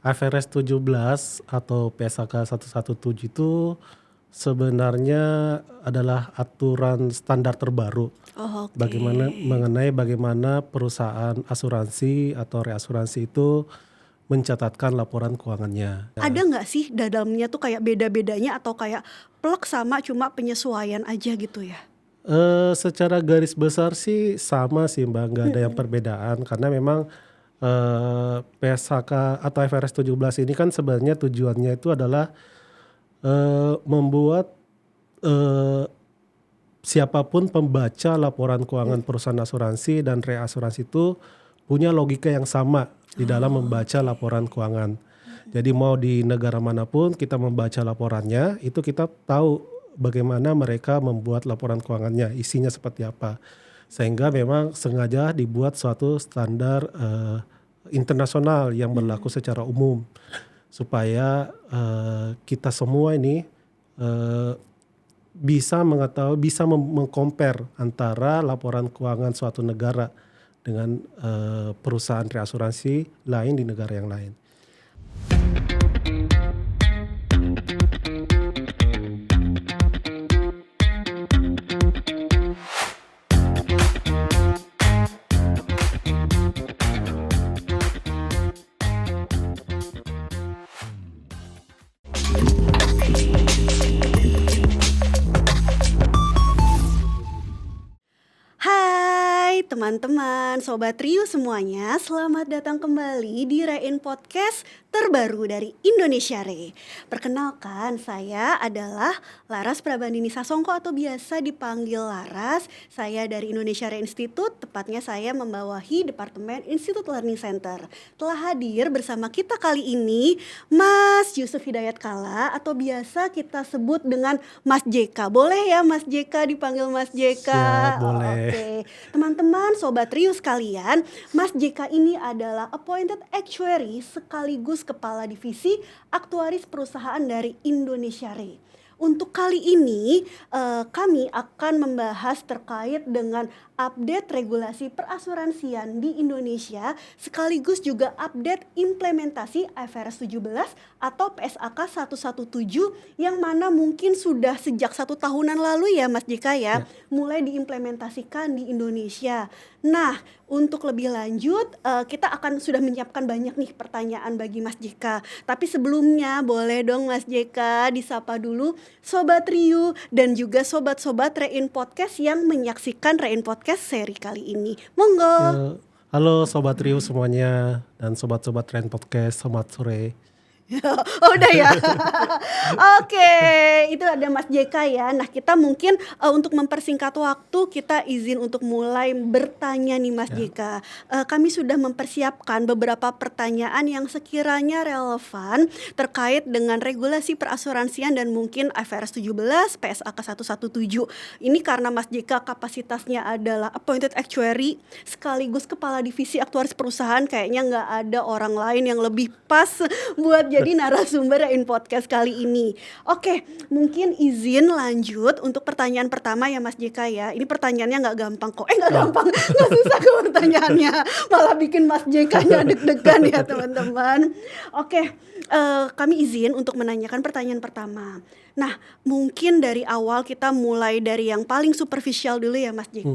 IFRS 17 atau PSAK 117 itu sebenarnya adalah aturan standar terbaru Oh, oke. bagaimana perusahaan asuransi atau reasuransi itu mencatatkan laporan keuangannya. Ada nggak sih dalamnya tuh kayak beda-bedanya atau kayak plek sama cuma penyesuaian aja gitu ya? Secara garis besar sih sama sih Mbak, nggak ada yang perbedaan karena memang PSAK atau IFRS 17 ini kan sebenarnya tujuannya itu adalah membuat siapapun pembaca laporan keuangan perusahaan asuransi dan reasuransi itu punya logika yang sama di dalam membaca laporan keuangan. Jadi mau di negara manapun kita membaca laporannya, itu kita tahu bagaimana mereka membuat laporan keuangannya, isinya seperti apa. Sehingga memang sengaja dibuat suatu standar internasional yang berlaku secara umum supaya kita semua ini bisa mengetahui, bisa mengcompare antara laporan keuangan suatu negara dengan perusahaan reasuransi lain di negara yang lain. Hai teman-teman, Sobat Riu semuanya, selamat datang kembali di Rein Podcast terbaru dari Indonesia Re. Perkenalkan, saya adalah Laras Prabandini Sasongko atau biasa dipanggil Laras. Saya dari Indonesia Re Institute, tepatnya saya membawahi Departemen Institute Learning Center. Telah hadir bersama kita kali ini Mas Yusuf Hidayat Kala atau biasa kita sebut dengan Mas JK. Boleh ya Mas JK dipanggil Mas JK? Siap, boleh. Oke. Teman-teman Sobat Riu sekalian, Mas JK ini adalah Appointed Actuary sekaligus Kepala Divisi Aktuaris Perusahaan dari Indonesia Re. Untuk kali ini kami akan membahas terkait dengan update regulasi perasuransian di Indonesia sekaligus juga update implementasi IFRS 17 atau PSAK 117 yang mana mungkin sudah sejak 1 tahunan lalu ya Mas JK ya mulai diimplementasikan di Indonesia. Nah, untuk lebih lanjut kita akan sudah menyiapkan banyak nih pertanyaan bagi Mas JK. Tapi sebelumnya boleh dong Mas JK disapa dulu Sobat Riu dan juga sobat-sobat Rein Podcast yang menyaksikan Rein Podcast seri kali ini. Monggo. Halo Sobat Riu semuanya dan sobat-sobat Rein Podcast, selamat sore. Oh udah ya. Oke, itu ada Mas JK ya. Nah kita mungkin untuk mempersingkat waktu kita izin untuk mulai bertanya nih Mas JK. Kami sudah mempersiapkan beberapa pertanyaan yang sekiranya relevan terkait dengan regulasi perasuransian dan mungkin IFRS 17, PSAK 117. Ini karena Mas JK kapasitasnya adalah Appointed Actuary sekaligus Kepala Divisi Aktuaris Perusahaan, kayaknya nggak ada orang lain yang lebih pas buat jadi narasumber Rein Podcast kali ini. Oke, mungkin izin lanjut untuk pertanyaan pertama ya Mas JK ya. Ini pertanyaannya nggak gampang kok. Nggak gampang, nggak susah kok pertanyaannya. Malah bikin Mas JK-nya deg-degan ya teman-teman. Oke, kami izin untuk menanyakan pertanyaan pertama. Nah, mungkin dari awal kita mulai dari yang paling superficial dulu ya Mas JK.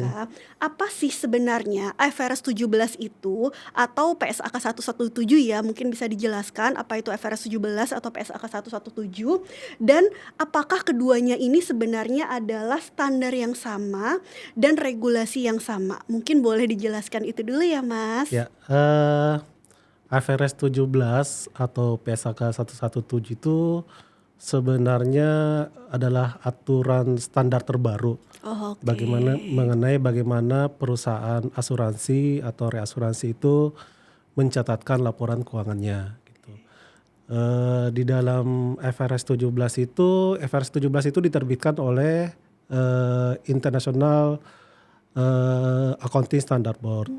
Apa sih sebenarnya IFRS 17 itu atau PSAK 117 ya, mungkin bisa dijelaskan apa itu IFRS 17 atau PSAK 117 dan apakah keduanya ini sebenarnya adalah standar yang sama dan regulasi yang sama? Mungkin boleh dijelaskan itu dulu ya Mas. Ya, IFRS 17 atau PSAK 117 itu sebenarnya adalah aturan standar terbaru bagaimana perusahaan asuransi atau reasuransi itu mencatatkan laporan keuangannya. Gitu. Di dalam IFRS 17 itu diterbitkan oleh International Accounting Standard Board.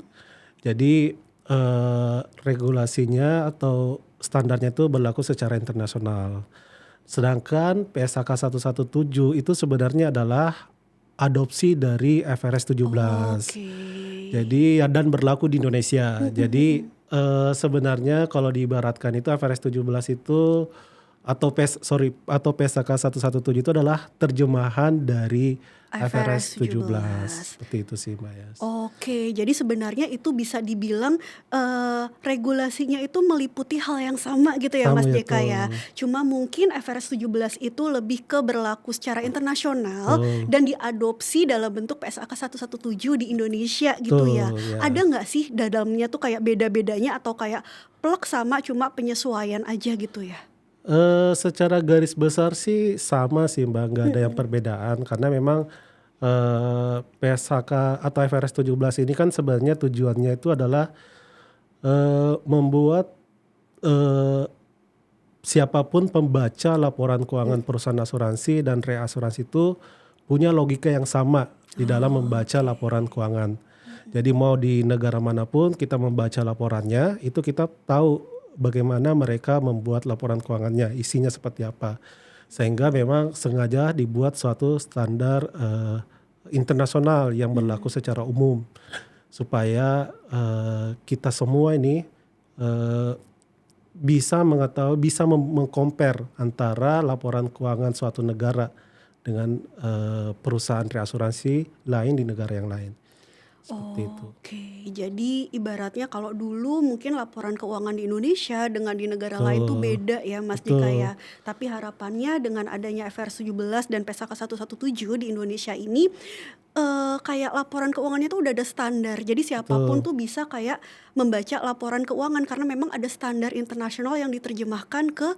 Jadi regulasinya atau standarnya itu berlaku secara internasional. Sedangkan PSAK 117 itu sebenarnya adalah adopsi dari IFRS 17. Jadi dan berlaku di Indonesia. Jadi Sebenarnya kalau diibaratkan itu IFRS 17 itu atau PSAK 117 itu adalah terjemahan dari IFRS IFRS 17. 17. Seperti itu sih Mbak Yas. Oke, jadi sebenarnya itu bisa dibilang, regulasinya itu meliputi hal yang sama gitu ya Sama Mas ya JK ya. tuh. Cuma mungkin IFRS 17 itu lebih ke berlaku secara internasional Betul, dan diadopsi dalam bentuk PSAK 117 di Indonesia gitu ya. betul ya. Ada nggak sih dalamnya tuh kayak beda-bedanya atau kayak plek sama cuma penyesuaian aja gitu ya? Secara garis besar sih sama sih Mbak, nggak ada yang Mhm. perbedaan karena memang PSAK atau IFRS 17 ini kan sebenarnya tujuannya itu adalah membuat eh, siapapun pembaca laporan keuangan perusahaan asuransi dan reasuransi itu punya logika yang sama di dalam Oh, membaca oke. laporan keuangan. Jadi mau di negara manapun kita membaca laporannya, itu kita tahu bagaimana mereka membuat laporan keuangannya, isinya seperti apa. Sehingga memang sengaja dibuat suatu standar internasional yang berlaku secara umum supaya kita semua ini eh, bisa mengetahui, bisa mengcompare antara laporan keuangan suatu negara dengan perusahaan reasuransi lain di negara yang lain. Seperti itu. Oke, jadi ibaratnya kalau dulu mungkin laporan keuangan di Indonesia dengan di negara lain tuh Betul, beda ya Mas JK betul, ya. Tapi harapannya dengan adanya FR 17 dan PSAK 117 di Indonesia ini, kayak laporan keuangannya tuh udah ada standar. Jadi siapapun betul, tuh bisa kayak membaca laporan keuangan karena memang ada standar internasional yang diterjemahkan ke,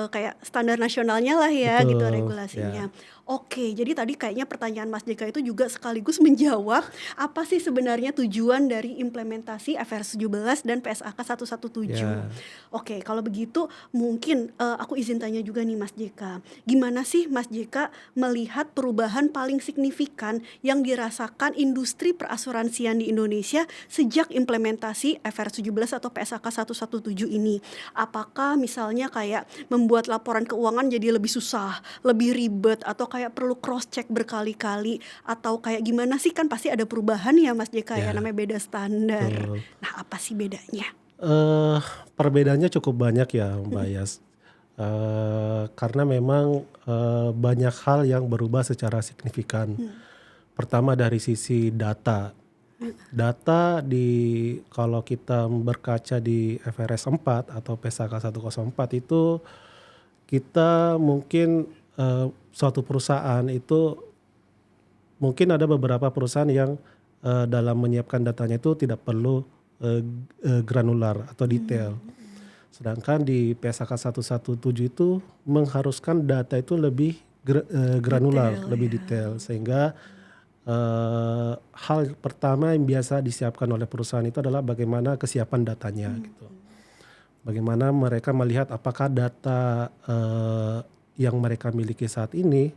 kayak standar nasionalnya lah ya gitu betul, regulasinya. ya, Oke, jadi tadi kayaknya pertanyaan Mas JK itu juga sekaligus menjawab apa sih sebenarnya tujuan dari implementasi FR 17 dan PSAK 117? ya, Oke, kalau begitu mungkin aku izin tanya juga nih Mas JK. Gimana sih Mas JK melihat perubahan paling signifikan yang dirasakan industri perasuransian di Indonesia sejak implementasi FR 17 atau PSAK 117 ini? Apakah misalnya kayak membuat laporan keuangan jadi lebih susah, lebih ribet, atau kayak perlu cross check berkali-kali, atau kayak gimana sih, kan pasti ada perubahan ya Mas JK ya, ya, namanya beda standar. betul. Nah, apa sih bedanya? Eh, Perbedaannya cukup banyak ya Mbak Yas. Karena memang banyak hal yang berubah secara signifikan. Pertama dari sisi data. Data kalau kita berkaca di FRS 4 atau PSAK 104 itu kita mungkin suatu perusahaan itu mungkin ada beberapa perusahaan yang dalam menyiapkan datanya itu tidak perlu eh, granular atau detail. Sedangkan di PSAK 117 itu mengharuskan data itu lebih granular, Detail lebih ya. detail sehingga hal pertama yang biasa disiapkan oleh perusahaan itu adalah bagaimana kesiapan datanya gitu. Bagaimana mereka melihat apakah data yang mereka miliki saat ini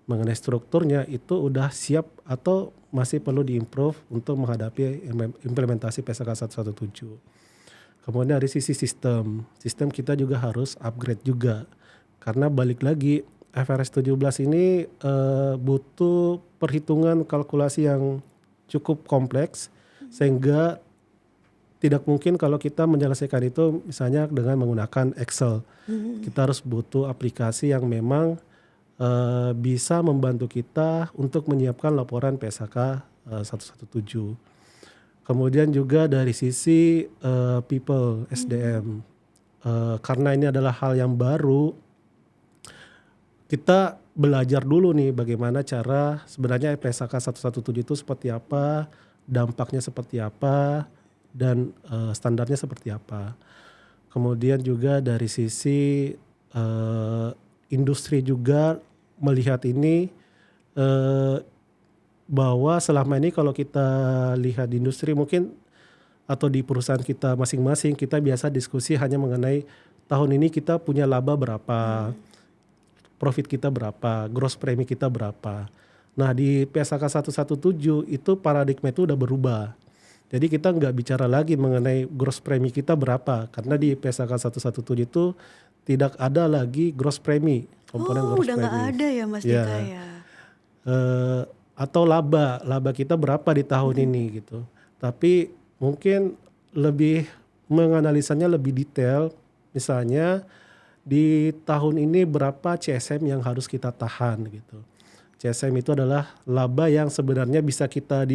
mengenai strukturnya itu udah siap atau masih perlu diimprove untuk menghadapi implementasi PSAK 117. Kemudian dari sisi sistem, sistem kita juga harus upgrade juga. Karena balik lagi FRS 17 ini butuh perhitungan kalkulasi yang cukup kompleks sehingga tidak mungkin kalau kita menyelesaikan itu misalnya dengan menggunakan Excel. Kita harus butuh aplikasi yang memang bisa membantu kita untuk menyiapkan laporan PSAK 117. Kemudian juga dari sisi people SDM. Karena ini adalah hal yang baru, kita belajar dulu nih bagaimana cara sebenarnya PSAK 117 itu seperti apa, dampaknya seperti apa, dan standarnya seperti apa. Kemudian juga dari sisi industri juga melihat ini eh, bahwa selama ini kalau kita lihat di industri mungkin atau di perusahaan kita masing-masing kita biasa diskusi hanya mengenai tahun ini kita punya laba berapa, profit kita berapa, gross premi kita berapa. Nah di PSAK 117 itu paradigma itu udah berubah. Jadi kita nggak bicara lagi mengenai gross premi kita berapa karena di PSAK 117 itu tidak ada lagi gross premi, komponen Oh, gross udah nggak premi. ada ya Mas JK Ya, ya? atau laba kita berapa di tahun ini gitu. Tapi mungkin lebih menganalisanya lebih detail. Misalnya di tahun ini berapa CSM yang harus kita tahan gitu. CSM itu adalah laba yang sebenarnya bisa kita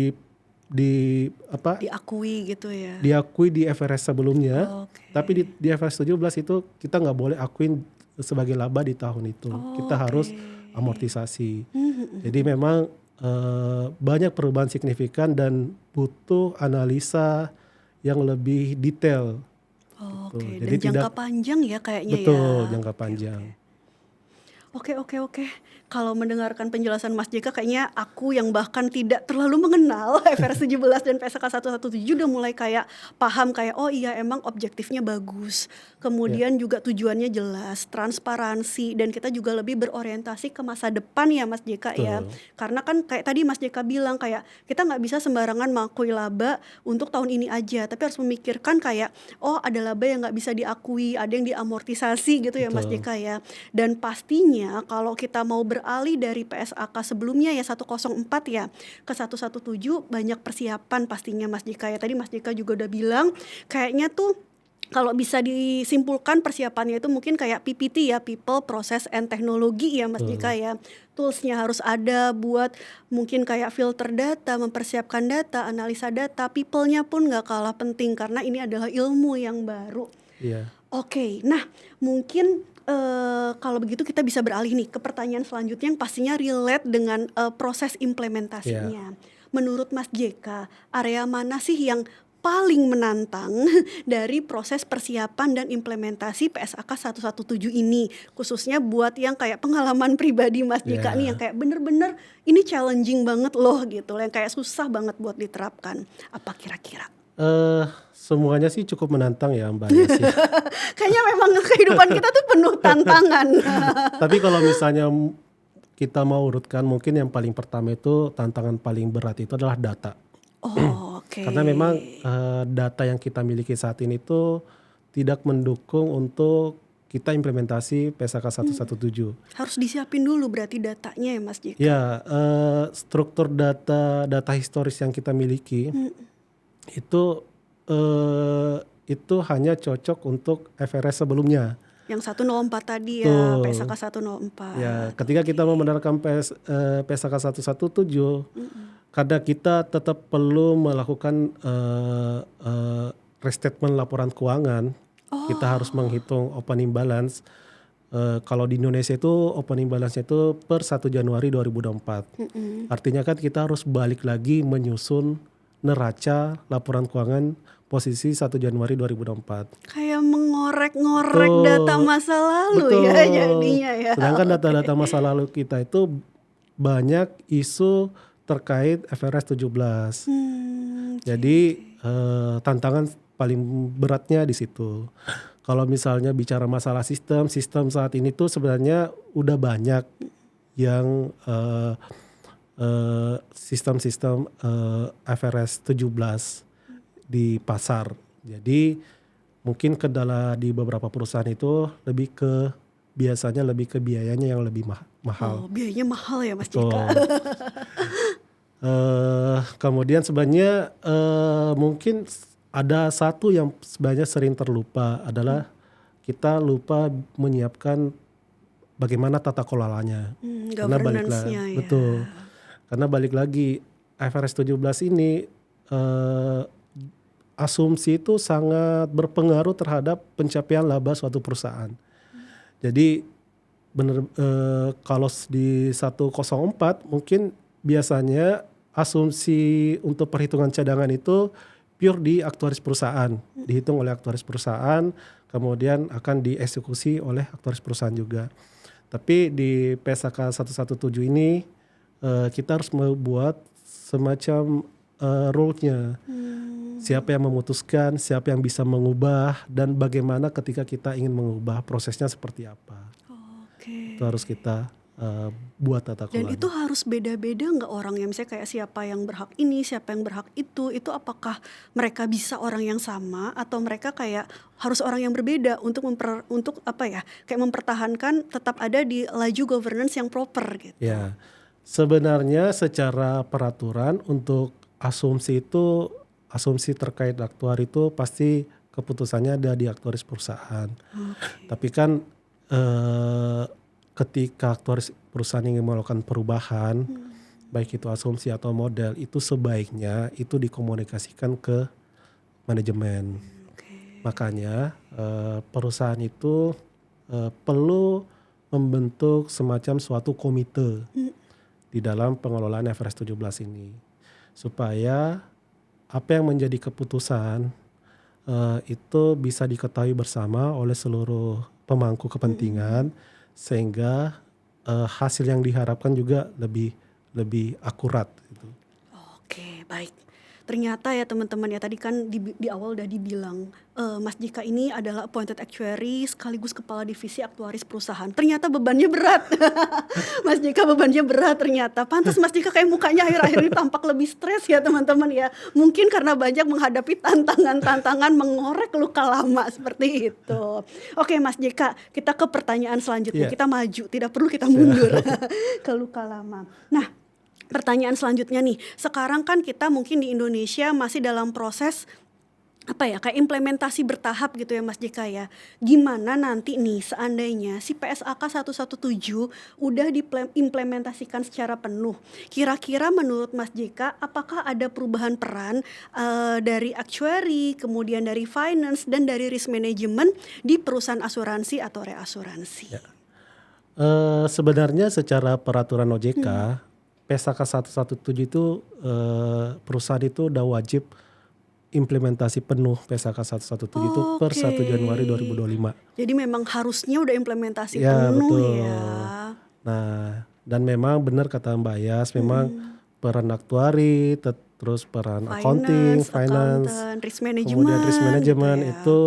Diakui gitu ya. diakui di IFRS sebelumnya, Oke. tapi di IFRS 17 itu kita nggak boleh akuin sebagai laba di tahun itu. Kita harus amortisasi. Jadi memang banyak perubahan signifikan dan butuh analisa yang lebih detail. Oke, Gitu. dan Jadi jangka tidak panjang ya kayaknya ya. betul jangka panjang. Oke. Kalau mendengarkan penjelasan Mas JK kayaknya aku yang bahkan tidak terlalu mengenal IFRS 17 dan PSK 117 udah mulai kayak paham kayak oh iya emang objektifnya bagus. Kemudian juga tujuannya jelas, transparansi, dan kita juga lebih berorientasi ke masa depan ya Mas JK ya. Betul. Karena kan kayak tadi Mas JK bilang kayak kita nggak bisa sembarangan mengakui laba untuk tahun ini aja, tapi harus memikirkan kayak oh ada laba yang nggak bisa diakui, ada yang diamortisasi gitu ya Mas Betul. JK ya. Dan pastinya kalau kita mau beralih dari PSAK sebelumnya ya 104 ya ke 117 banyak persiapan pastinya Mas JK ya. Tadi Mas JK juga udah bilang kayaknya tuh kalau bisa disimpulkan persiapannya itu mungkin kayak PPT ya, People, Process, and Technology ya Mas JK Betul. ya. Toolsnya harus ada buat mungkin kayak filter data, mempersiapkan data, analisa data. People-nya pun nggak kalah penting karena ini adalah ilmu yang baru. Iya. Oke, nah mungkin kalau begitu kita bisa beralih nih ke pertanyaan selanjutnya yang pastinya relate dengan proses Iya. implementasinya. Menurut Mas JK, area mana sih yang paling menantang dari proses persiapan dan implementasi PSAK 117 ini? Khususnya buat yang kayak pengalaman pribadi Mas JK nih yang Iya. kayak bener-bener ini challenging banget loh gitu, yang kayak susah banget buat diterapkan. Apa kira-kira? Semuanya sih cukup menantang ya Mbak Yas ya. Kayaknya memang kehidupan kita tuh penuh tantangan. Tapi kalau misalnya kita mau urutkan mungkin yang paling pertama itu tantangan paling berat itu adalah data. Oh, oke. Karena memang data yang kita miliki saat ini tuh tidak mendukung untuk kita implementasi PSAK 117. Harus disiapin dulu berarti datanya ya Mas JK. Ya, struktur data historis yang kita miliki itu hanya cocok untuk FRS sebelumnya. Yang 104 tadi ya, Tuh. PSAK 104. Ya, ketika kita mau menerapkan PSAK 117, karena kita tetap perlu melakukan restatement laporan keuangan, kita harus menghitung opening balance. Kalau di Indonesia itu opening balance-nya itu per 1 Januari 2024. Artinya kan kita harus balik lagi menyusun neraca laporan keuangan posisi 1 Januari 2024. Kayak mengorek-ngorek data masa lalu ya jadinya ya. Sedangkan data-data masa lalu kita itu banyak isu terkait FRS 17. Jadi tantangan paling beratnya di situ. Kalau misalnya bicara masalah sistem saat ini tuh sebenarnya udah banyak yang sistem-sistem FRS 17 di pasar. Jadi mungkin kendala di beberapa perusahaan itu biasanya lebih ke biayanya yang lebih mahal. Oh, biayanya mahal ya Mas Betul. JK. Kemudian sebenarnya mungkin ada satu yang sebenarnya sering terlupa adalah kita lupa menyiapkan bagaimana tata kelolanya. Karena Governance-nya ya. betul. Karena balik lagi IFRS 17 ini asumsi itu sangat berpengaruh terhadap pencapaian laba suatu perusahaan. Jadi kalau di 104 mungkin biasanya asumsi untuk perhitungan cadangan itu pure di aktuaris perusahaan, dihitung oleh aktuaris perusahaan, kemudian akan dieksekusi oleh aktuaris perusahaan juga. Tapi di PSAK 117 ini kita harus membuat semacam rule-nya. Siapa yang memutuskan, siapa yang bisa mengubah, dan bagaimana ketika kita ingin mengubah prosesnya seperti apa. Oke. Itu harus kita buat tata Dan kelola. itu harus beda-beda nggak orangnya? Misalnya kayak siapa yang berhak ini, siapa yang berhak itu apakah mereka bisa orang yang sama atau mereka kayak harus orang yang berbeda untuk kayak mempertahankan tetap ada di laju governance yang proper gitu. Ya, sebenarnya secara peraturan untuk asumsi terkait aktuar itu pasti keputusannya ada di aktuaris perusahaan. Tapi kan ketika aktuaris perusahaan ingin melakukan perubahan, baik itu asumsi atau model, itu sebaiknya itu dikomunikasikan ke manajemen. Makanya perusahaan itu perlu membentuk semacam suatu komite di dalam pengelolaan IFRS 17 ini, supaya apa yang menjadi keputusan itu bisa diketahui bersama oleh seluruh pemangku kepentingan, sehingga hasil yang diharapkan juga lebih akurat gitu. Oke, baik. Ternyata ya teman-teman ya, tadi kan di awal udah dibilang Mas Jika ini adalah appointed actuary sekaligus kepala divisi aktuaris perusahaan. Ternyata bebannya berat. Mas Jika bebannya berat ternyata. Pantas Mas Jika kayak mukanya akhir-akhir ini tampak lebih stres ya teman-teman ya. Mungkin karena banyak menghadapi tantangan-tantangan mengorek luka lama seperti itu. Oke Mas Jika, kita ke pertanyaan selanjutnya. Kita maju, tidak perlu kita mundur ke luka lama. Nah, pertanyaan selanjutnya nih, sekarang kan kita mungkin di Indonesia masih dalam proses kayak implementasi bertahap gitu ya Mas Jika ya. Gimana nanti nih seandainya si PSAK 117 udah diimplementasikan secara penuh, kira-kira menurut Mas Jika apakah ada perubahan peran dari actuary, kemudian dari finance dan dari risk management di perusahaan asuransi atau reasuransi? Sebenarnya secara peraturan OJK, PSAK 117 itu perusahaan itu udah wajib implementasi penuh PSAK 117 itu per 1 Januari 2025. Jadi memang harusnya udah implementasi Ya, penuh betul. ya. Nah, dan memang benar kata Mbak Yas, memang peran aktuari, terus peran accounting, finance, accountant, risk management, kemudian risk management gitu ya. itu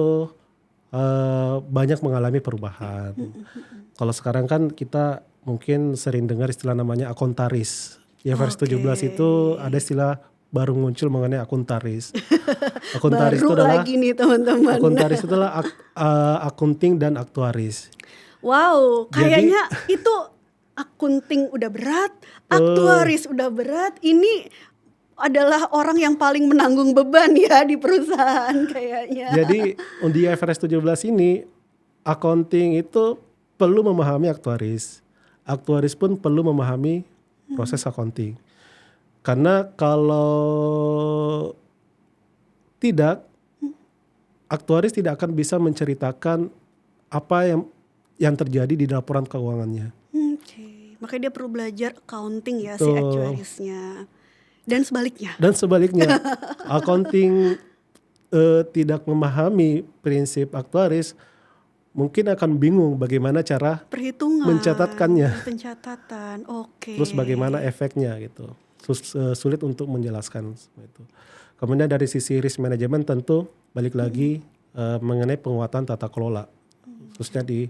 banyak mengalami perubahan. Kalau sekarang kan kita mungkin sering dengar istilah namanya akuntaris. IFRS 17 itu ada istilah baru muncul mengenai akuntaris. Akuntaris Baru itu adalah lagi nih teman-teman. akuntaris itu adalah akunting dan aktuaris. Wow, kayaknya itu akunting udah berat, aktuaris udah berat. Ini adalah orang yang paling menanggung beban ya di perusahaan kayaknya. Jadi di IFRS 17 ini accounting itu perlu memahami aktuaris. Aktuaris pun perlu memahami proses accounting. Karena kalau tidak, aktuaris tidak akan bisa menceritakan apa yang terjadi di laporan keuangannya. Makanya dia perlu belajar accounting ya si Betul. actuarisnya. Dan sebaliknya. Dan sebaliknya, accounting tidak memahami prinsip aktuaris, mungkin akan bingung bagaimana cara Perhitungan, mencatatkannya. pencatatan, oke. Terus bagaimana efeknya gitu. Sulit untuk menjelaskan itu. Kemudian dari sisi risk management tentu balik lagi mengenai penguatan tata kelola, khususnya di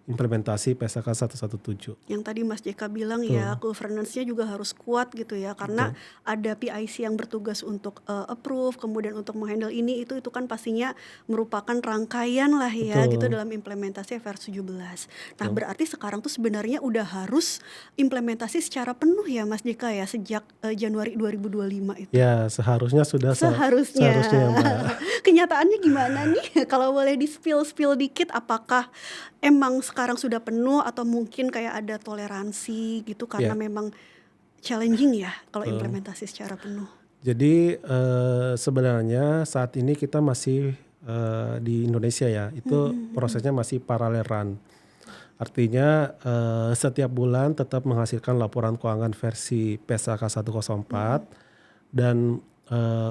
implementasi PSAK 117. Yang tadi Mas JK bilang ya, governance-nya juga harus kuat gitu ya, karena ada PIC yang bertugas untuk approve, kemudian untuk menghandle ini itu kan pastinya merupakan rangkaian lah ya gitu dalam implementasi IFRS 17. Nah, berarti sekarang tuh sebenarnya udah harus implementasi secara penuh ya Mas JK ya sejak Januari 2025 itu. Ya, seharusnya sudah Seharusnya ya, Mbak. Kenyataannya gimana nih? Kalau boleh di spill dikit, apakah emang sekarang sudah penuh atau mungkin kayak ada toleransi gitu karena memang challenging ya kalau implementasi secara penuh. Jadi sebenarnya saat ini kita masih di Indonesia ya, itu prosesnya masih paralel run. Artinya setiap bulan tetap menghasilkan laporan keuangan versi PSAK 104 dan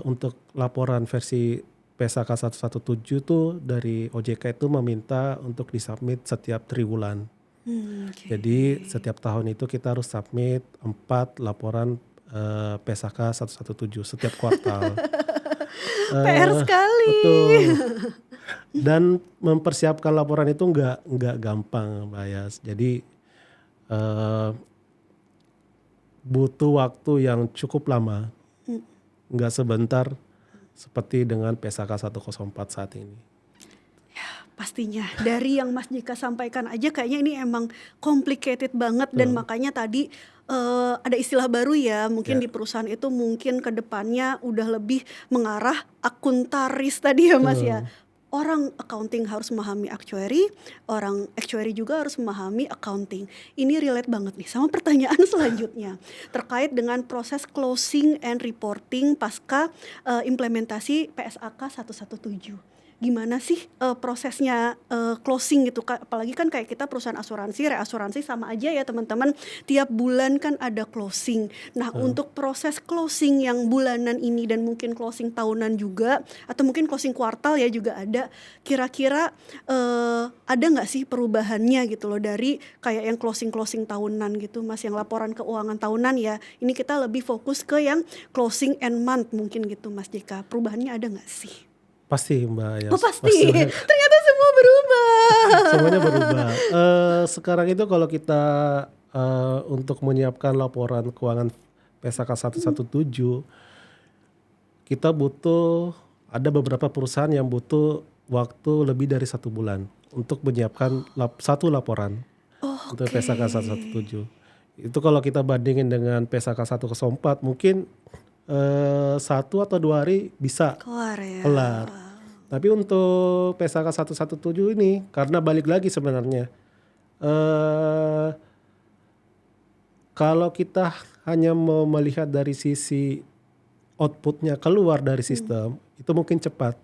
untuk laporan versi PSAK 117 tuh dari OJK itu meminta untuk disubmit setiap triwulan. Jadi setiap tahun itu kita harus submit 4 laporan PSAK 117 setiap kuartal. PR sekali. Betul. Dan mempersiapkan laporan itu nggak gampang, Mbak Yas. Jadi butuh waktu yang cukup lama, nggak sebentar seperti dengan PSAK 104 saat ini. Ya, pastinya dari yang Mas Jika sampaikan aja kayaknya ini emang complicated banget dan makanya tadi ada istilah baru ya mungkin di perusahaan itu mungkin ke depannya udah lebih mengarah akuntaris tadi ya Mas ya. orang accounting harus memahami actuary, orang actuary juga harus memahami accounting. Ini relate banget nih sama pertanyaan selanjutnya terkait dengan proses closing and reporting pasca implementasi PSAK 117. Gimana sih prosesnya closing gitu, apalagi kan kayak kita perusahaan asuransi, reasuransi sama aja ya teman-teman, tiap bulan kan ada closing. Nah untuk proses closing yang bulanan ini dan mungkin closing tahunan juga, atau mungkin closing kuartal ya juga ada, kira-kira ada nggak sih perubahannya gitu loh dari kayak yang closing tahunan gitu Mas, yang laporan keuangan tahunan ya, ini kita lebih fokus ke yang closing end month mungkin gitu Mas JK, perubahannya ada nggak sih? Pasti Mbak ya. Oh pasti, ternyata semua berubah. Semuanya berubah. Sekarang itu kalau kita untuk menyiapkan laporan keuangan PSAK 117, kita butuh, ada beberapa perusahaan yang butuh waktu lebih dari 1 bulan untuk menyiapkan satu laporan untuk PSAK 117. Itu kalau kita bandingin dengan PSAK 104 mungkin 1 atau 2 hari bisa Kelar ya. kelar. Tapi untuk PSAK 117 ini karena balik lagi sebenarnya kalau kita hanya mau melihat dari sisi outputnya keluar dari sistem itu mungkin cepat,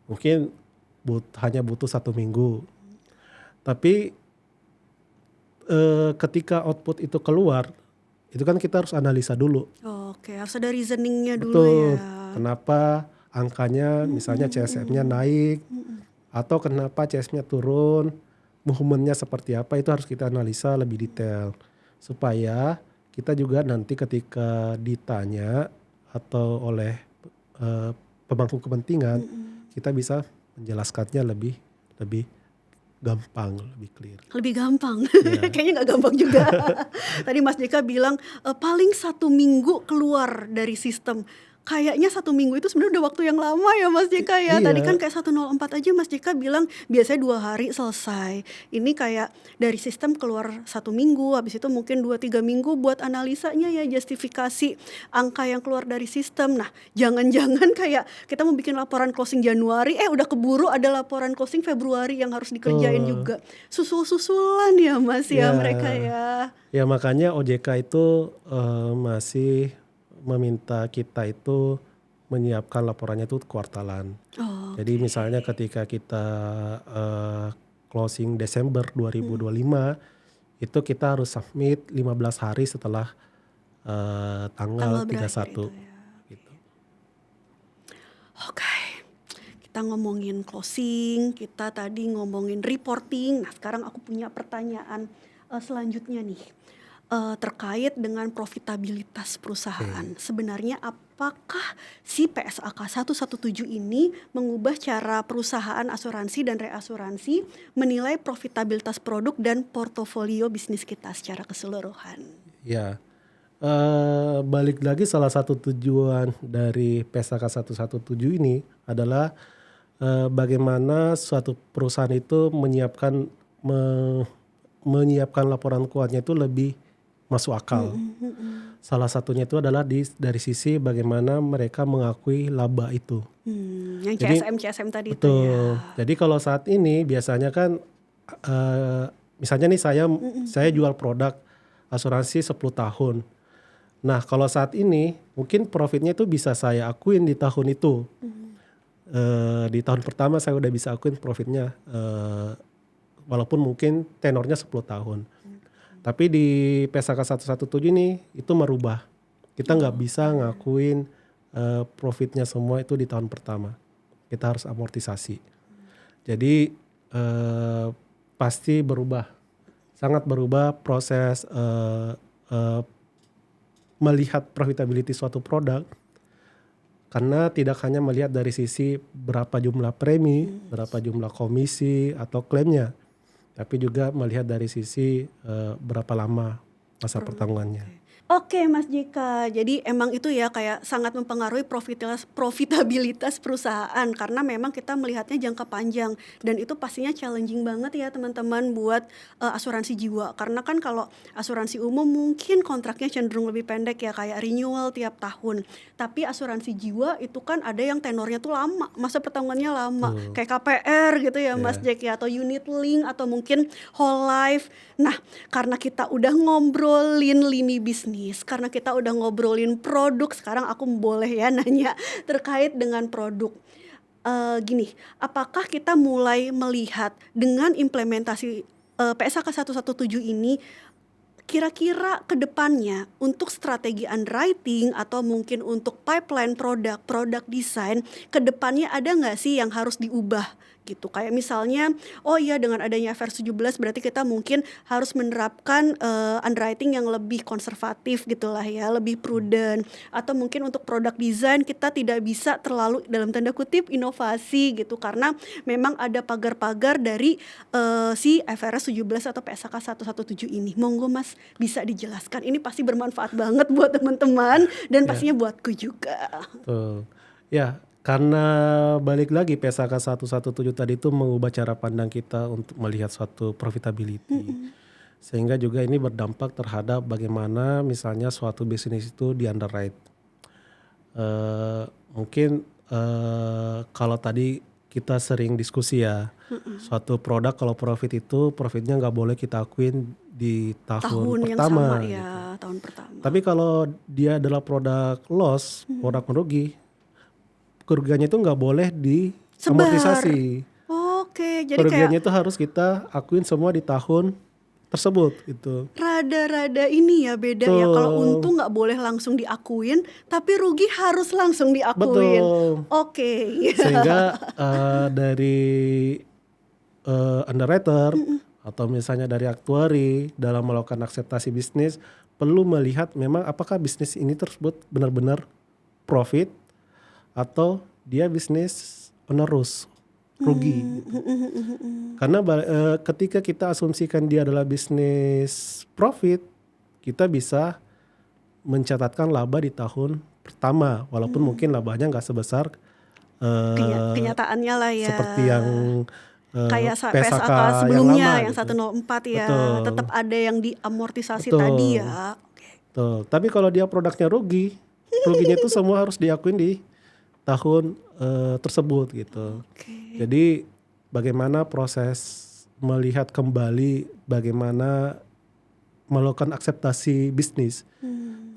mungkin hanya butuh 1 minggu. Tapi ketika output itu keluar itu kan kita harus analisa dulu. Oke, harus ada reasoningnya dulu Betul. ya. Kenapa angkanya misalnya CSM-nya naik atau kenapa CSM-nya turun, movementnya seperti apa, itu harus kita analisa lebih detail supaya kita juga nanti ketika ditanya atau oleh pemangku kepentingan kita bisa menjelaskannya lebih gampang, lebih clear. Lebih gampang, kayaknya nggak gampang juga. Tadi Mas JK bilang paling 1 minggu keluar dari sistem. Kayaknya 1 minggu itu sebenarnya udah waktu yang lama ya Mas JK ya. Iya. Tadi kan kayak 104 aja Mas JK bilang biasanya 2 hari selesai. Ini kayak dari sistem keluar 1 minggu, habis itu mungkin 2-3 minggu buat analisanya ya, justifikasi angka yang keluar dari sistem. Nah jangan-jangan kayak kita mau bikin laporan closing Januari, udah keburu ada laporan closing Februari yang harus dikerjain juga. Susul-susulan ya Mas ya mereka ya. Ya makanya OJK itu masih meminta kita itu menyiapkan laporannya itu kuartalan. Jadi misalnya ketika kita closing Desember 2025 itu kita harus submit 15 hari setelah tanggal 31 itu ya. gitu. Oke, kita ngomongin closing, kita tadi ngomongin reporting. Nah sekarang aku punya pertanyaan selanjutnya nih. Terkait dengan profitabilitas perusahaan. Sebenarnya apakah si PSAK 117 ini mengubah cara perusahaan asuransi dan reasuransi menilai profitabilitas produk dan portofolio bisnis kita secara keseluruhan? Ya, balik lagi salah satu tujuan dari PSAK 117 ini adalah bagaimana suatu perusahaan itu menyiapkan laporan keuangannya itu lebih masuk akal. Salah satunya itu adalah dari sisi bagaimana mereka mengakui laba itu. Yang Jadi, CSM tadi itu betul. ya. Jadi kalau saat ini biasanya kan misalnya nih saya jual produk asuransi 10 tahun. Nah kalau saat ini mungkin profitnya itu bisa saya akuin di tahun itu. Di tahun pertama saya udah bisa akuin profitnya walaupun mungkin tenornya 10 tahun. Tapi di PSAK 117 ini itu merubah. Kita nggak bisa ngakuin profitnya semua itu di tahun pertama. Kita harus amortisasi. Jadi pasti berubah. Sangat berubah proses melihat profitability suatu produk. Karena tidak hanya melihat dari sisi berapa jumlah premi, berapa jumlah komisi atau klaimnya. Tapi juga melihat dari sisi berapa lama masa pertanggungannya. Oke Mas Jika, jadi emang itu ya kayak sangat mempengaruhi profitabilitas perusahaan karena memang kita melihatnya jangka panjang dan itu pastinya challenging banget ya teman-teman buat, asuransi jiwa. Karena kan kalau asuransi umum mungkin kontraknya cenderung lebih pendek ya kayak renewal tiap tahun. Tapi asuransi jiwa itu kan ada yang tenornya tuh lama, masa pertahanannya lama, Betul, kayak KPR gitu ya Mas ya, Jack ya atau unit link atau mungkin whole life. Nah, karena kita udah ngobrolin lini bisnis, karena kita udah ngobrolin produk, sekarang aku boleh ya nanya terkait dengan produk. Gini, apakah kita mulai melihat dengan implementasi, PSAK 117 ini, kira-kira ke depannya untuk strategi underwriting atau mungkin untuk pipeline produk, produk design, ke depannya ada nggak sih yang harus diubah gitu? Kayak misalnya, oh iya dengan adanya FR 17 berarti kita mungkin harus menerapkan underwriting yang lebih konservatif gitulah ya, lebih prudent. Atau mungkin untuk produk design kita tidak bisa terlalu dalam tanda kutip inovasi gitu karena memang ada pagar-pagar dari si FRS 17 atau PSAK 117 ini. Monggo Mas bisa dijelaskan. Ini pasti bermanfaat banget buat teman-teman dan ya, pastinya buatku juga. betul. Ya, karena balik lagi PSAK 117 tadi itu mengubah cara pandang kita untuk melihat suatu profitability. Sehingga juga ini berdampak terhadap bagaimana misalnya suatu bisnis itu di underwrite. Mungkin kalau tadi kita sering diskusi ya, suatu produk kalau profitnya nggak boleh kita akuin di tahun Tahun yang sama pertama gitu. ya, tahun pertama. Tapi kalau dia adalah produk loss, produk merugi, kerugiannya itu nggak boleh Sebar. diamortisasi. Oke, jadi kayak Kerugiannya itu harus kita akuin semua di tahun tersebut gitu. rada-rada ini ya beda ya. Kalau Betul, untung nggak boleh langsung diakuin, tapi rugi harus langsung diakuin. betul. Oke. Sehingga dari underwriter atau misalnya dari aktuari dalam melakukan akseptasi bisnis perlu melihat memang apakah bisnis ini tersebut benar-benar profit atau dia bisnis penerus rugi gitu. Karena ketika kita asumsikan dia adalah bisnis profit, kita bisa mencatatkan laba di tahun pertama walaupun mungkin labanya nggak sebesar Kenyataannya lah ya. seperti yang Kayak PSAK PSAK yang sebelumnya lama yang gitu. 104 ya. Betul, Tetap ada yang diamortisasi tadi betul, ya. Oke. betul. Tapi kalau dia produknya rugi, ruginya itu semua harus diakuin di tahun tersebut gitu. Oke. Jadi bagaimana proses melihat kembali bagaimana melakukan akseptasi bisnis,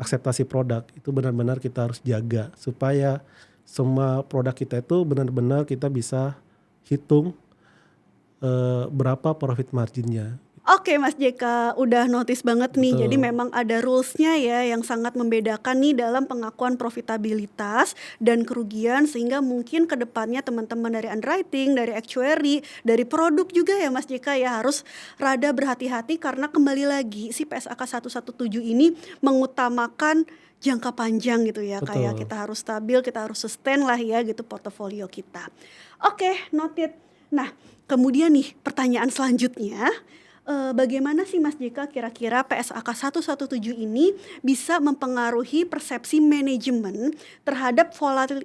akseptasi produk itu benar-benar kita harus jaga supaya semua produk kita itu benar-benar kita bisa hitung berapa profit marginnya. Oke Mas JK, udah notice banget nih. Jadi Betul. memang ada rules-nya ya yang sangat membedakan nih dalam pengakuan profitabilitas dan kerugian sehingga mungkin ke depannya teman-teman dari underwriting, dari actuary, dari produk juga ya Mas JK ya harus rada berhati-hati karena kembali lagi si PSAK 117 ini mengutamakan jangka panjang gitu ya. Kayak Betul. kita harus stabil, kita harus sustain lah ya gitu portofolio kita. Oke, noted. Nah, kemudian nih pertanyaan selanjutnya, bagaimana sih Mas JK kira-kira PSAK 117 ini bisa mempengaruhi persepsi manajemen terhadap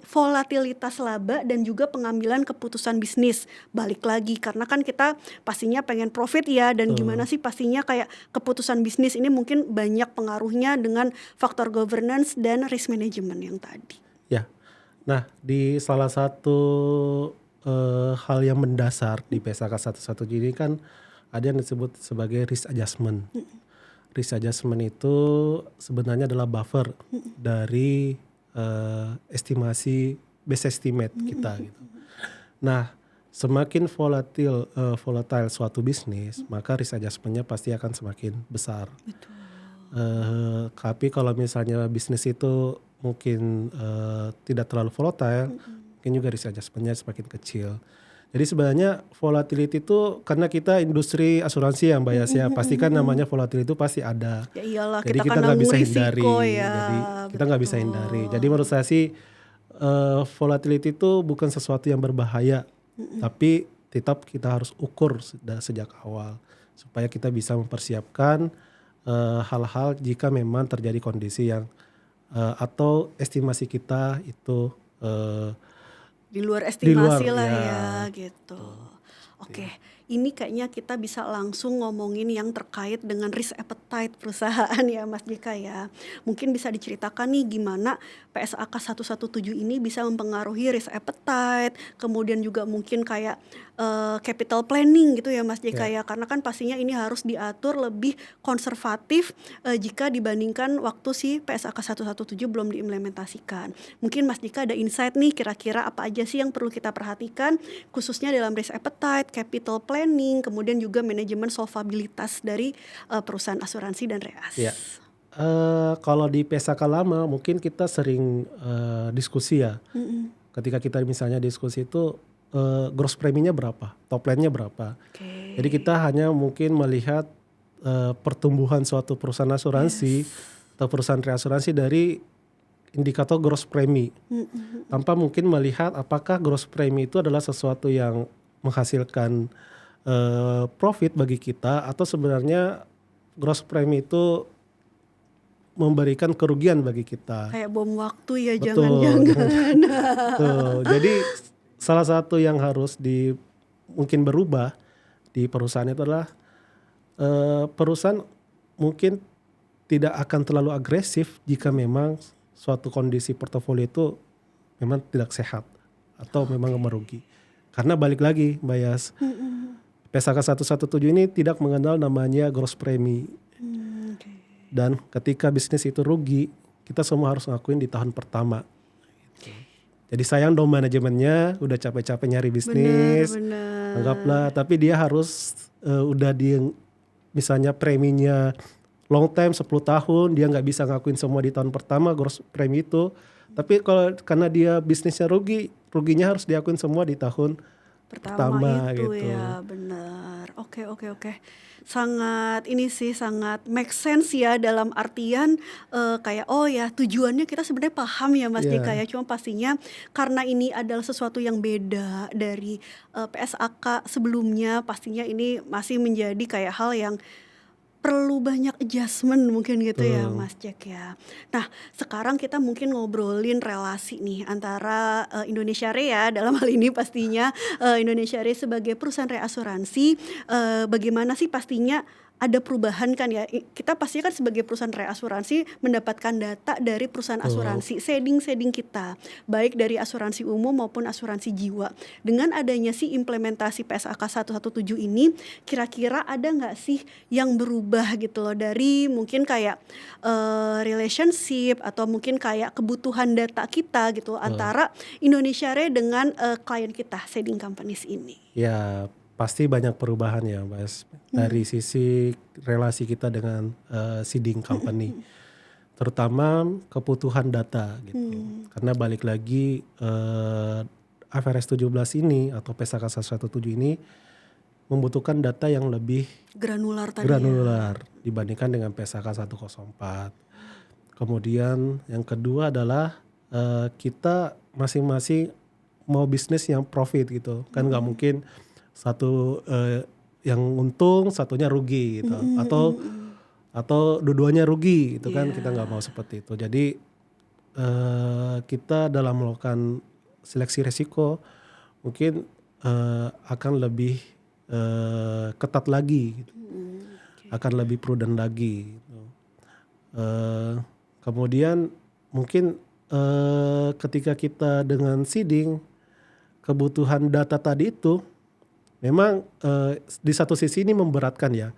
volatilitas laba dan juga pengambilan keputusan bisnis? Balik lagi karena kan kita pastinya pengen profit ya dan gimana Betul. sih pastinya kayak keputusan bisnis ini mungkin banyak pengaruhnya dengan faktor governance dan risk management yang tadi. Ya. Nah, di salah satu hal yang mendasar di PSAK 117 ini kan ada yang disebut sebagai risk adjustment. Risk adjustment itu sebenarnya adalah buffer dari estimasi best estimate kita gitu. Nah, semakin volatile suatu bisnis, maka risk adjustment-nya pasti akan semakin besar. Tapi kalau misalnya bisnis itu mungkin tidak terlalu volatile, mungkin juga risk adjustment-nya semakin kecil. Jadi sebenarnya volatility itu karena kita industri asuransi yang Mbak Yasya, pasti kan namanya volatility itu pasti ada. Ya iyalah Jadi kita kan kita nggak nanggung bisa risiko hindari. ya. Jadi kita nggak bisa hindari. Jadi Betul. menurut saya sih volatility itu bukan sesuatu yang berbahaya, tapi tetap kita harus ukur sejak awal supaya kita bisa mempersiapkan hal-hal jika memang terjadi kondisi yang atau estimasi kita itu Di luar di luar estimasi lah ya. ya gitu. Oke, ini kayaknya kita bisa langsung ngomongin yang terkait dengan risk appetite perusahaan ya Mas JK ya. Mungkin bisa diceritakan nih gimana PSAK 117 ini bisa mempengaruhi risk appetite, kemudian juga mungkin kayak capital planning gitu ya Mas JK ya. Karena kan pastinya ini harus diatur lebih konservatif jika dibandingkan waktu si PSAK 117 belum diimplementasikan. Mungkin Mas JK ada insight nih kira-kira apa aja sih yang perlu kita perhatikan khususnya dalam risk appetite, capital planning, kemudian juga manajemen solvabilitas dari perusahaan asuransi dan reas. Ya. Kalau di PSAK lama mungkin kita sering diskusi ya. Ketika kita misalnya diskusi itu gross preminya berapa, top line-nya berapa. Oke. Jadi kita hanya mungkin melihat pertumbuhan suatu perusahaan asuransi atau perusahaan reasuransi dari indikator gross premi, tanpa mungkin melihat apakah gross premi itu adalah sesuatu yang menghasilkan profit bagi kita atau sebenarnya gross premi itu memberikan kerugian bagi kita. Kayak bom waktu ya, Betul. jangan-jangan. Betul. Jadi salah satu yang harus mungkin berubah di perusahaan itu adalah perusahaan mungkin tidak akan terlalu agresif jika memang suatu kondisi portofolio itu memang tidak sehat atau memang merugi. Karena balik lagi Mbak Yas, PSAK 117 ini tidak mengenal namanya gross premi. Oke. Dan ketika bisnis itu rugi, kita semua harus ngakuin di tahun pertama. Jadi sayang dong manajemennya udah capek-capek nyari bisnis, Benar. anggaplah, tapi dia harus udah misalnya preminya long time 10 tahun, dia nggak bisa ngakuin semua di tahun pertama gross premi itu. Tapi karena dia bisnisnya ruginya harus diakuin semua di tahun pertama itu gitu. ya, benar. Oke. Sangat make sense ya, dalam artian kayak oh ya tujuannya kita sebenarnya paham ya Mas Iya. Dika ya. Cuma pastinya karena ini adalah sesuatu yang beda dari PSAK sebelumnya, pastinya ini masih menjadi kayak hal yang perlu banyak adjustment mungkin gitu ya Mas Jack ya. Nah sekarang kita mungkin ngobrolin relasi nih antara Indonesia Re ya, dalam hal ini pastinya Indonesia Re sebagai perusahaan reasuransi, bagaimana sih pastinya ada perubahan kan ya. Kita pastinya kan sebagai perusahaan reasuransi mendapatkan data dari perusahaan asuransi, shading kita, baik dari asuransi umum maupun asuransi jiwa. Dengan adanya sih implementasi PSAK 117 ini, kira-kira ada nggak sih yang berubah gitu loh, dari mungkin kayak relationship atau mungkin kayak kebutuhan data kita gitu antara Indonesia Re dengan klien kita, shading companies ini. Ya pasti banyak perubahan ya Mas, dari sisi relasi kita dengan seeding company, terutama kebutuhan data gitu. Karena balik lagi IFRS 17 ini atau PSAK 117 ini membutuhkan data yang lebih Granular tadi granular dibandingkan dengan PSAK 104. Kemudian yang kedua adalah kita masing-masing mau bisnis yang profit gitu. Kan nggak mungkin satu yang untung satunya rugi gitu, atau dua-duanya rugi gitu kan. Kita nggak mau seperti itu. Jadi kita dalam melakukan seleksi resiko mungkin akan lebih ketat lagi gitu. Akan lebih prudent lagi gitu. Kemudian mungkin ketika kita dengan seeding, kebutuhan data tadi itu memang di satu sisi ini memberatkan ya,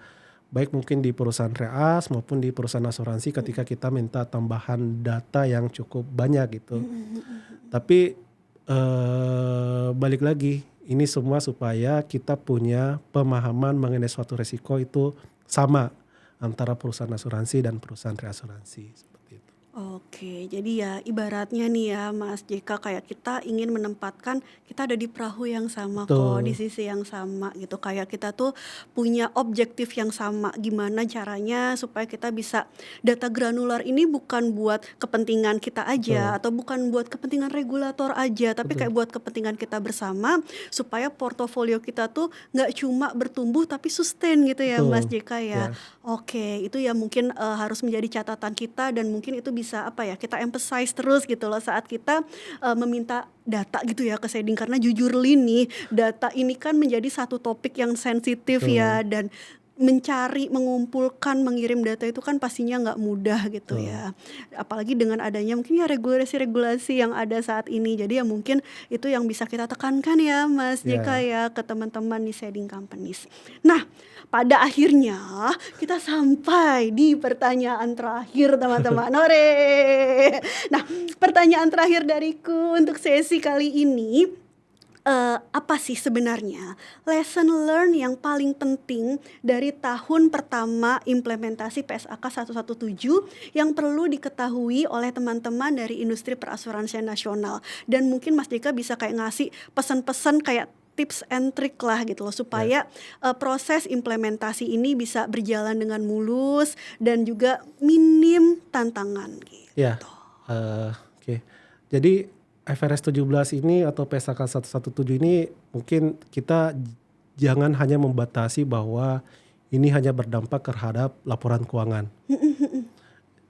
baik mungkin di perusahaan reas maupun di perusahaan asuransi ketika kita minta tambahan data yang cukup banyak gitu. Tapi balik lagi, ini semua supaya kita punya pemahaman mengenai suatu resiko itu sama antara perusahaan asuransi dan perusahaan reasuransi, seperti itu. Oke, jadi ya ibaratnya nih ya Mas JK, kayak kita ingin menempatkan kita ada di perahu yang sama kok, di Betul, sisi yang sama gitu. Kayak kita tuh punya objektif yang sama, gimana caranya supaya kita bisa data granular ini bukan buat kepentingan kita aja betul, atau bukan buat kepentingan regulator aja, tapi kayak betul, buat kepentingan kita bersama supaya portofolio kita tuh nggak cuma bertumbuh tapi sustain gitu ya Mas betul. JK ya. Ya, Oke, itu ya mungkin, harus menjadi catatan kita dan mungkin itu bisa apa ya, kita emphasize terus gitu loh saat kita, meminta data gitu ya ke shading karena jujur nih, data ini kan menjadi satu topik yang sensitif betul, ya dan mencari, mengumpulkan, mengirim data itu kan pastinya nggak mudah gitu betul. ya. Apalagi dengan adanya mungkin ya regulasi-regulasi yang ada saat ini. Jadi ya mungkin itu yang bisa kita tekankan ya Mas JK Ya, ya ke teman-teman di shading companies. Nah, pada akhirnya kita sampai di pertanyaan terakhir teman-teman. Hore! Nah, pertanyaan terakhir dariku untuk sesi kali ini, apa sih sebenarnya lesson learn yang paling penting dari tahun pertama implementasi PSAK 117 yang perlu diketahui oleh teman-teman dari industri perasuransian nasional? Dan mungkin Mas Jeka bisa kayak ngasih pesan-pesan kayak tips and trick lah gitu loh ya, supaya, proses implementasi ini bisa berjalan dengan mulus dan juga minim tantangan ya. gitu. Oke. Jadi FRS 17 ini atau PSAK 117 ini mungkin kita jangan hanya membatasi bahwa ini hanya berdampak terhadap laporan keuangan.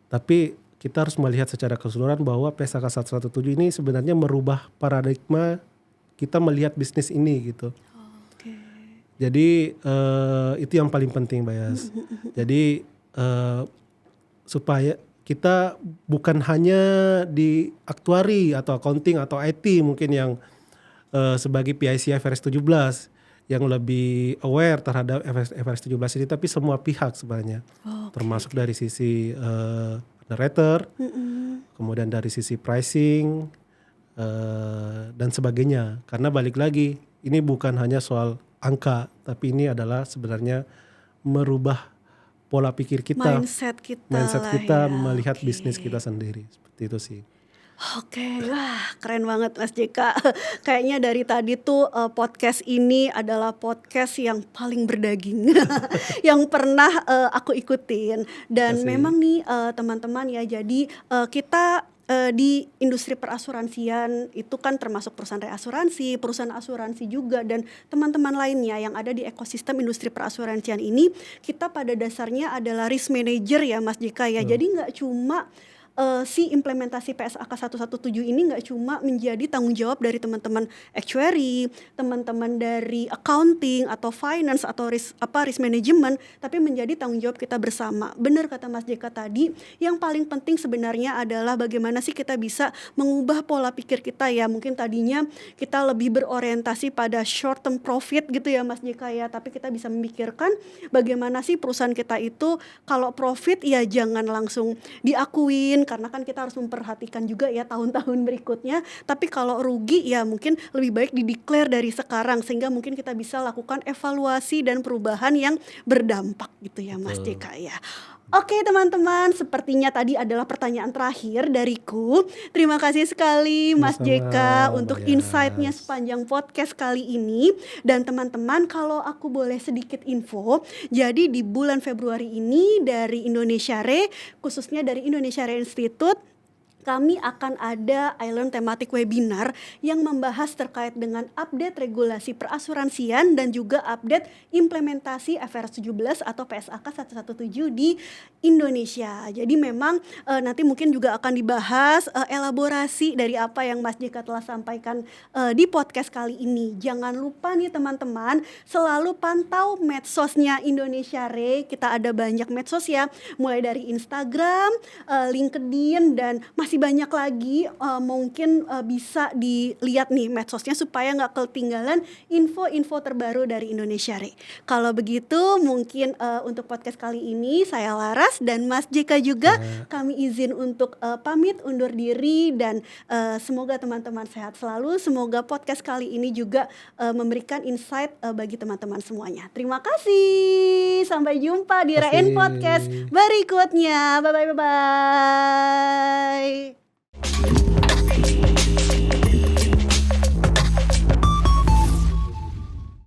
Tapi kita harus melihat secara keseluruhan bahwa PSAK 117 ini sebenarnya merubah paradigma kita melihat bisnis ini gitu. Oke. Jadi itu yang paling penting, Bayas. Jadi supaya kita bukan hanya di aktuari atau accounting atau IT mungkin yang sebagai PIC FRS 17 yang lebih aware terhadap FRS 17 ini, tapi semua pihak sebenarnya, Oke termasuk oke. dari sisi underwriter, Mhm. kemudian dari sisi pricing dan sebagainya. Karena balik lagi ini bukan hanya soal angka, tapi ini adalah sebenarnya merubah pola pikir kita, Mindset kita mindset lah kita ya, melihat oke. bisnis kita sendiri, seperti itu sih. Oke, wah keren banget Mas JK. Kayaknya dari tadi tuh, podcast ini adalah podcast yang paling berdaging yang pernah, aku ikutin. Dan Kasih. memang nih, teman-teman ya, jadi, kita, di industri perasuransian itu kan termasuk perusahaan reasuransi, perusahaan asuransi juga, dan teman-teman lainnya yang ada di ekosistem industri perasuransian ini, kita pada dasarnya adalah risk manager ya Mas JK ya. Betul, Jadi nggak cuma si implementasi PSAK 117 ini nggak cuma menjadi tanggung jawab dari teman-teman actuary, teman-teman dari accounting atau finance atau risk management, tapi menjadi tanggung jawab kita bersama. Benar kata Mas JK tadi, yang paling penting sebenarnya adalah bagaimana sih kita bisa mengubah pola pikir kita ya. Mungkin tadinya kita lebih berorientasi pada short term profit gitu ya Mas JK ya, tapi kita bisa memikirkan bagaimana sih perusahaan kita itu kalau profit ya jangan langsung diakuin karena kan kita harus memperhatikan juga ya tahun-tahun berikutnya. Tapi kalau rugi ya mungkin lebih baik di-declare dari sekarang sehingga mungkin kita bisa lakukan evaluasi dan perubahan yang berdampak gitu ya Mas betul. JK ya. Oke teman-teman, sepertinya tadi adalah pertanyaan terakhir dariku. Terima kasih sekali Mas Sama-sama, JK Mbak untuk insight-nya Yas. sepanjang podcast kali ini. Dan teman-teman, kalau aku boleh sedikit info, jadi di bulan Februari ini dari Indonesia Re, khususnya dari Indonesia Re Institute, kami akan ada Island Thematic Webinar yang membahas terkait dengan update regulasi perasuransian dan juga update implementasi FRS 17 atau PSAK 117 di Indonesia. Jadi memang nanti mungkin juga akan dibahas elaborasi dari apa yang Mas JK telah sampaikan di podcast kali ini. Jangan lupa nih teman-teman, selalu pantau medsosnya Indonesia Re. Kita ada banyak medsos ya, mulai dari Instagram, LinkedIn, dan masih masih banyak lagi mungkin bisa dilihat nih medsosnya supaya nggak ketinggalan info-info terbaru dari Indonesia Re. Kalau begitu mungkin untuk podcast kali ini saya Laras dan Mas JK juga kami izin untuk pamit undur diri dan semoga teman-teman sehat selalu. Semoga podcast kali ini juga memberikan insight bagi teman-teman semuanya. Terima kasih. Sampai jumpa di Rein Podcast berikutnya. Bye bye.